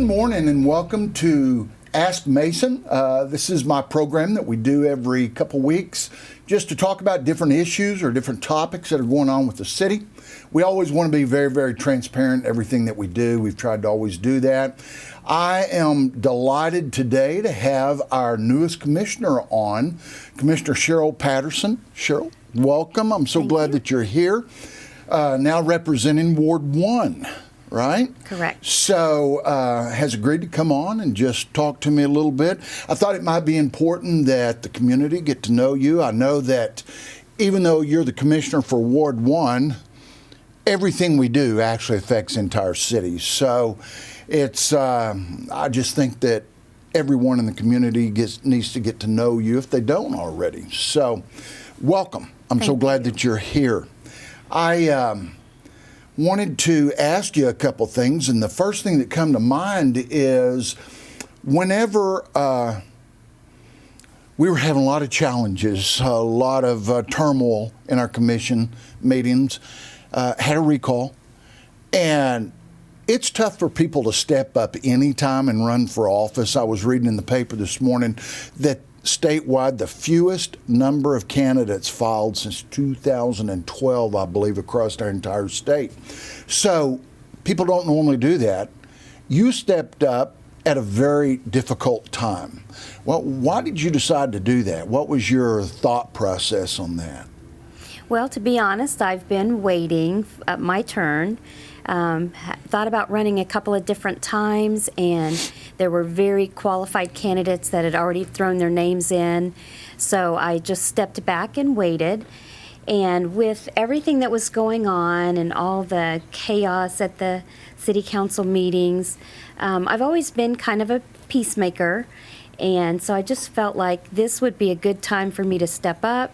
Good morning and welcome to Ask Mason. This is my program that we do every couple weeks just to talk about different issues or different topics that are going on with the city. We always want to be very, very transparent in everything that we do. We've tried to always do that. I am delighted today to have our newest commissioner on, Commissioner Cheryl Patterson. Cheryl, welcome. I'm so glad that you're here, now representing Ward 1. Right? Correct. So has agreed to come on and just talk to me a little bit. I thought it might be important that the community get to know you. I know that even though you're the commissioner for Ward 1, everything we do actually affects the entire city. So it's, I just think that everyone in the community needs to get to know you if they don't already. So welcome. I'm so glad that you're here. I wanted to ask you a couple things, and the first thing that come to mind is whenever we were having a lot of challenges, a lot of turmoil in our commission meetings, had a recall, and it's tough for people to step up anytime and run for office. I was reading in the paper this morning that statewide, the fewest number of candidates filed since 2012, I believe, across our entire state. So people don't normally do that. You stepped up at a very difficult time. Well, why did you decide to do that? What was your thought process on that? Well, to be honest, I've been waiting my turn. Thought about running a couple of different times, and there were very qualified candidates that had already thrown their names in. So I just stepped back and waited. And with everything that was going on and all the chaos at the city council meetings, I've always been kind of a peacemaker. And so I just felt like this would be a good time for me to step up.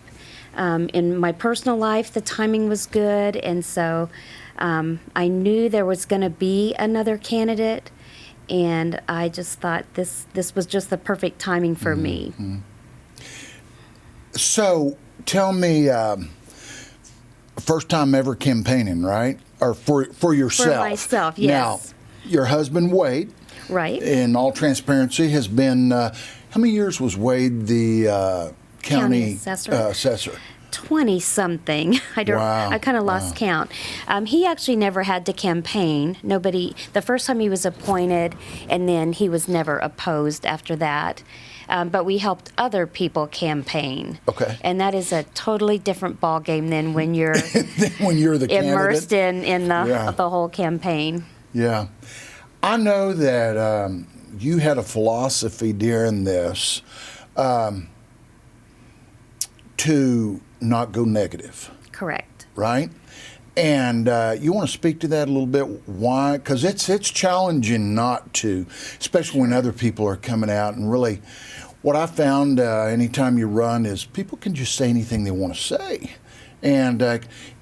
In my personal life, the timing was good, and so I knew there was going to be another candidate, and I just thought this was just the perfect timing for me. So tell me, first time ever campaigning, right? Or for yourself? For myself, yes. Now, your husband, Wade, right, in all transparency, has been, how many years was Wade the county assessor? 20-something. I kind of lost count. He actually never had to campaign. The first time he was appointed, and then he was never opposed after that. But we helped other people campaign. Okay. And that is a totally different ballgame than when you're the immersed candidate. in the whole campaign. Yeah. I know that you had a philosophy during this to not go negative. Correct. Right? And you want to speak to that a little bit? Why? Because it's challenging not to, especially when other people are coming out. And really, what I found anytime you run is people can just say anything they want to say. And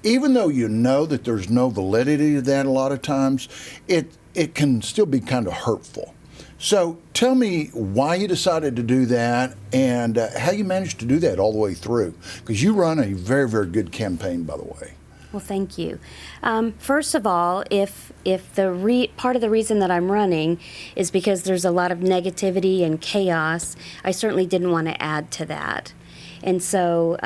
even though you know that there's no validity to that a lot of times, it can still be kind of hurtful. So tell me why you decided to do that and how you managed to do that all the way through. Because you run a very, very good campaign, by the way. Well, thank you. First of all, if part of the reason that I'm running is because there's a lot of negativity and chaos, I certainly didn't want to add to that. And so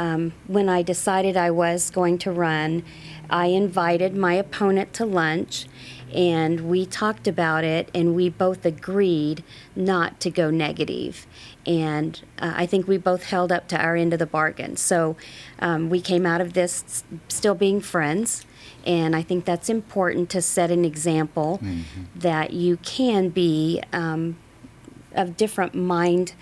when I decided I was going to run, I invited my opponent to lunch, and we talked about it, and we both agreed not to go negative. And I think we both held up to our end of the bargain. So we came out of this still being friends, and I think that's important to set an example that you can be of different mind,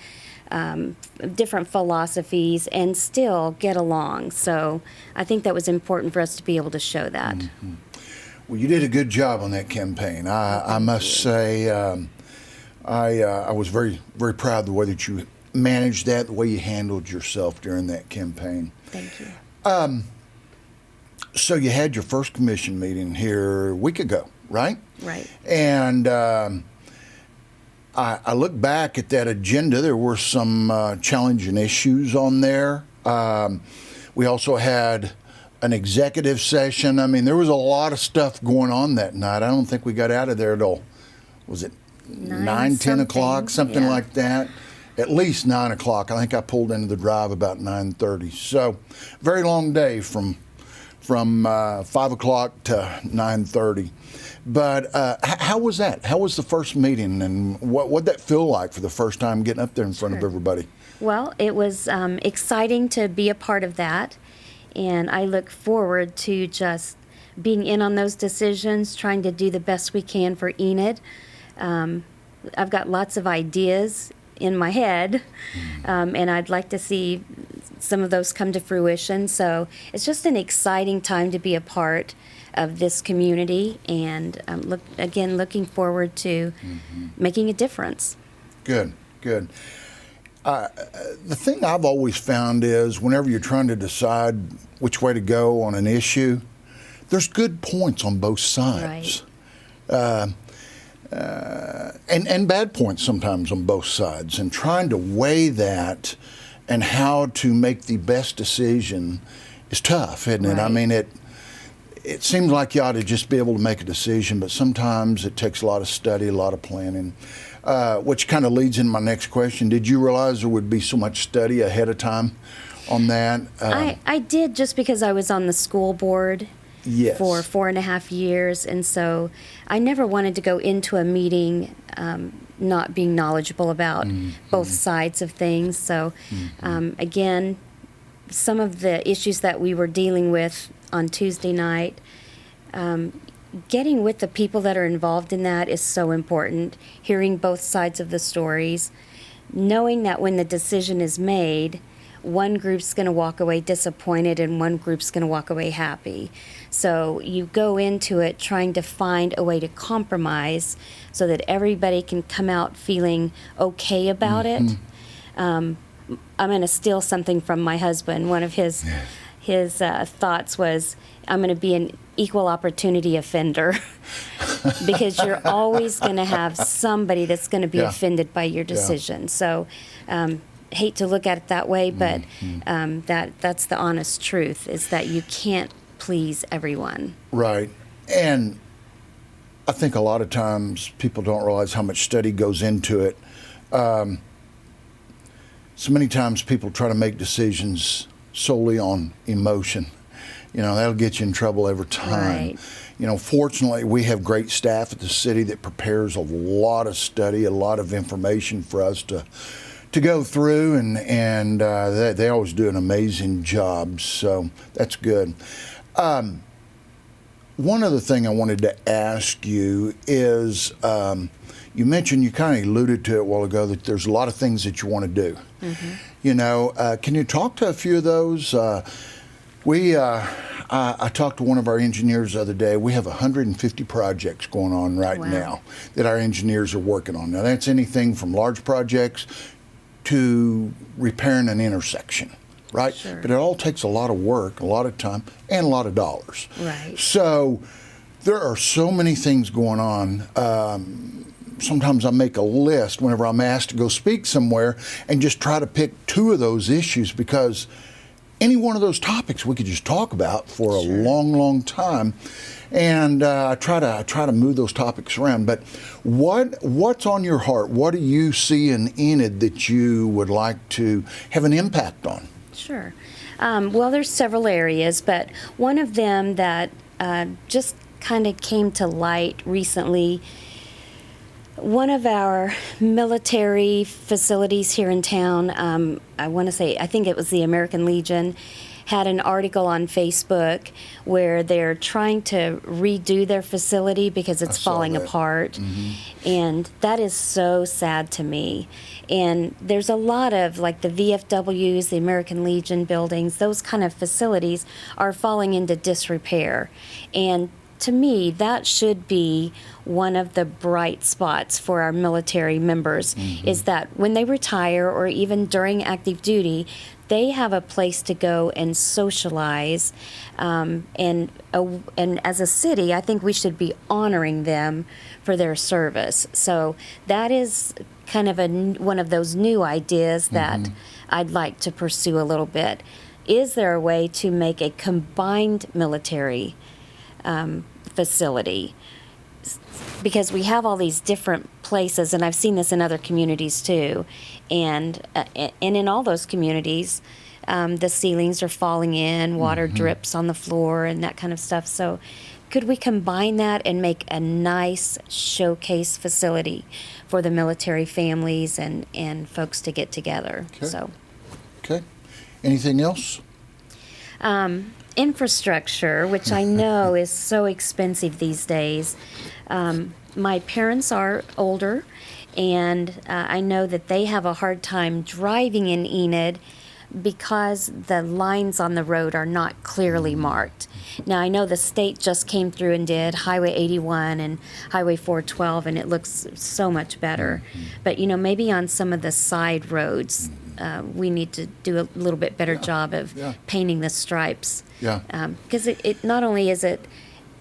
different philosophies, and still get along. So I think that was important for us to be able to show that. Well, you did a good job on that campaign. I must say, I was very, very proud of the way that you managed that, the way you handled yourself during that campaign. Thank you. So you had your first commission meeting here a week ago, right? Right. And I look back at that agenda. There were some challenging issues on there. We also had an executive session. I mean, there was a lot of stuff going on that night. I don't think we got out of there till, was it 9, 10 o'clock, something yeah. like that. At least 9 o'clock. I think I pulled into the drive about 9:30. So, very long day from 5 o'clock to 9:30. But how was that? How was the first meeting, and what'd that feel like for the first time getting up there in front of everybody? Well, it was exciting to be a part of that, and I look forward to just being in on those decisions, trying to do the best we can for Enid. I've got lots of ideas in my head, and I'd like to see some of those come to fruition. So it's just an exciting time to be a part of this community, and looking forward to making a difference. Good, good. The thing I've always found is whenever you're trying to decide which way to go on an issue, there's good points on both sides. Right. And bad points sometimes on both sides. And trying to weigh that and how to make the best decision is tough, isn't it? Right. I mean, it seems like you ought to just be able to make a decision, but sometimes it takes a lot of study, a lot of planning. Which kind of leads in my next question. Did you realize there would be so much study ahead of time on that? I did, just because I was on the school board Yes. for 4.5 years, and so I never wanted to go into a meeting not being knowledgeable about both sides of things. So again, some of the issues that we were dealing with on Tuesday night, getting with the people that are involved in that is so important. Hearing both sides of the stories, knowing that when the decision is made, one group's going to walk away disappointed and one group's going to walk away happy. So you go into it trying to find a way to compromise so that everybody can come out feeling okay about it. I'm going to steal something from my husband. One of his thoughts was, I'm going to be an equal opportunity offender because you're always going to have somebody that's going to be offended by your decision. So hate to look at it that way, but that's the honest truth, is that you can't please everyone. Right. And I think a lot of times people don't realize how much study goes into it. So many times people try to make decisions solely on emotion. You know, that'll get you in trouble every time. Right. You know, fortunately, we have great staff at the city that prepares a lot of study, a lot of information for us to go through, and they always do an amazing job. So that's good. One other thing I wanted to ask you is, you mentioned, you kind of alluded to it a while ago, that there's a lot of things that you want to do. You know, can you talk to a few of those? I talked to one of our engineers the other day. We have 150 projects going on right now that our engineers are working on. Now, that's anything from large projects to repairing an intersection, right? Sure. But it all takes a lot of work, a lot of time, and a lot of dollars. Right. So there are so many things going on. Sometimes I make a list whenever I'm asked to go speak somewhere and just try to pick two of those issues, because any one of those topics we could just talk about for a long, long time. And I try to move those topics around. But what's on your heart? What do you see in Enid that you would like to have an impact on? Sure. Well, there's several areas, but one of them that just kind of came to light recently, one of our military facilities here in town, I think it was the American Legion, had an article on Facebook where they're trying to redo their facility because it's falling apart. And that is so sad to me. And there's a lot of, like, the VFWs, the American Legion buildings, those kind of facilities are falling into disrepair. And to me, that should be one of the bright spots for our military members, is that when they retire or even during active duty, they have a place to go and socialize. And as a city, I think we should be honoring them for their service. So that is kind of one of those new ideas that I'd like to pursue a little bit. Is there a way to make a combined military facility? Because we have all these different places, and I've seen this in other communities too, and in all those communities, the ceilings are falling in, water drips on the floor, and that kind of stuff. So could we combine that and make a nice showcase facility for the military families and folks to get together? Okay. So, Okay. Anything else? Infrastructure, which I know is so expensive these days. My parents are older, and I know that they have a hard time driving in Enid because the lines on the road are not clearly marked. Now, I know the state just came through and did Highway 81 and Highway 412, and it looks so much better. But, maybe on some of the side roads, we need to do a little bit better job of painting the stripes. Yeah. Because it not only is it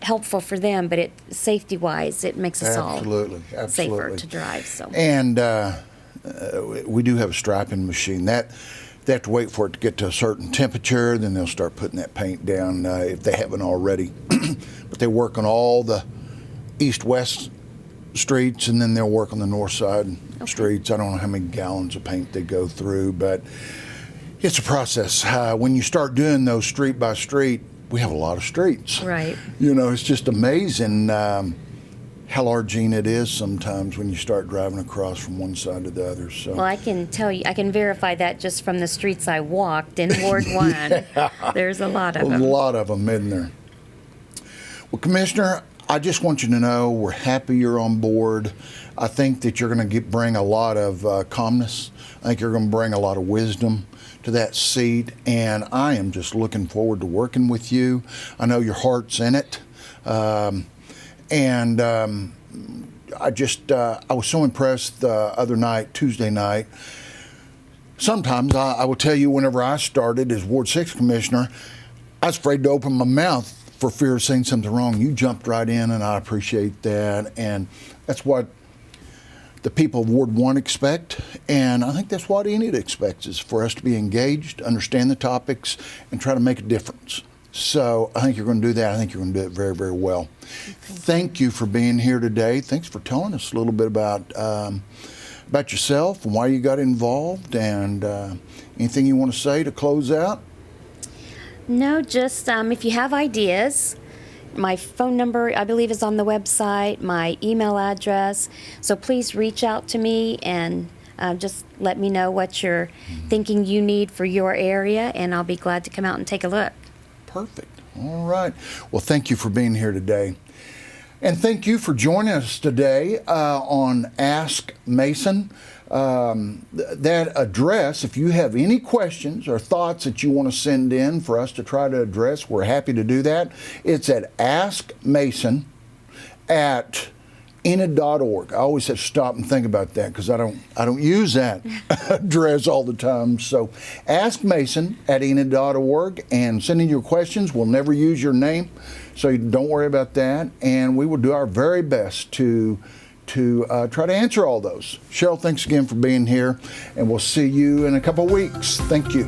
helpful for them, but safety-wise, it makes us all safer to drive. So. And we do have a striping machine. They have to wait for it to get to a certain temperature, then they'll start putting that paint down if they haven't already. But they work on all the east-west streets, and then they'll work on the north side streets. I don't know how many gallons of paint they go through, but it's a process. When you start doing those street by street, we have a lot of streets. Right. It's just amazing how large Enid is sometimes when you start driving across from one side to the other. So. Well, I can tell you, I can verify that just from the streets I walked in Ward 1. Yeah. There's a lot of them. A lot of them, isn't there? Well, Commissioner, I just want you to know we're happy you're on board. I think that you're going to bring a lot of calmness. I think you're going to bring a lot of wisdom to that seat, and I am just looking forward to working with you. I know your heart's in it. I was so impressed the other night, Tuesday night. Sometimes I will tell you, whenever I started as Ward 6 Commissioner, I was afraid to open my mouth for fear of saying something wrong. You jumped right in, and I appreciate that. And that's what the people of Ward 1 expect, and I think that's what Enid expects, is for us to be engaged, understand the topics, and try to make a difference. So I think you're going to do that. I think you're going to do it very, very well. Thank you for being here today. Thanks for telling us a little bit about yourself and why you got involved, and anything you want to say to close out? No, just if you have ideas, my phone number, I believe, is on the website, my email address. So please reach out to me and just let me know what you're thinking you need for your area, and I'll be glad to come out and take a look. Perfect. All right. Well, thank you for being here today. And thank you for joining us today on Ask Mason. That address, if you have any questions or thoughts that you want to send in for us to try to address, we're happy to do that. It's at askmason@enid.org. I always have to stop and think about that because I don't use that address all the time. So askmason@enid.org, and send in your questions. We'll never use your name, so don't worry about that. And we will do our very best to try to answer all those. Cheryl, thanks again for being here, and we'll see you in a couple of weeks. Thank you.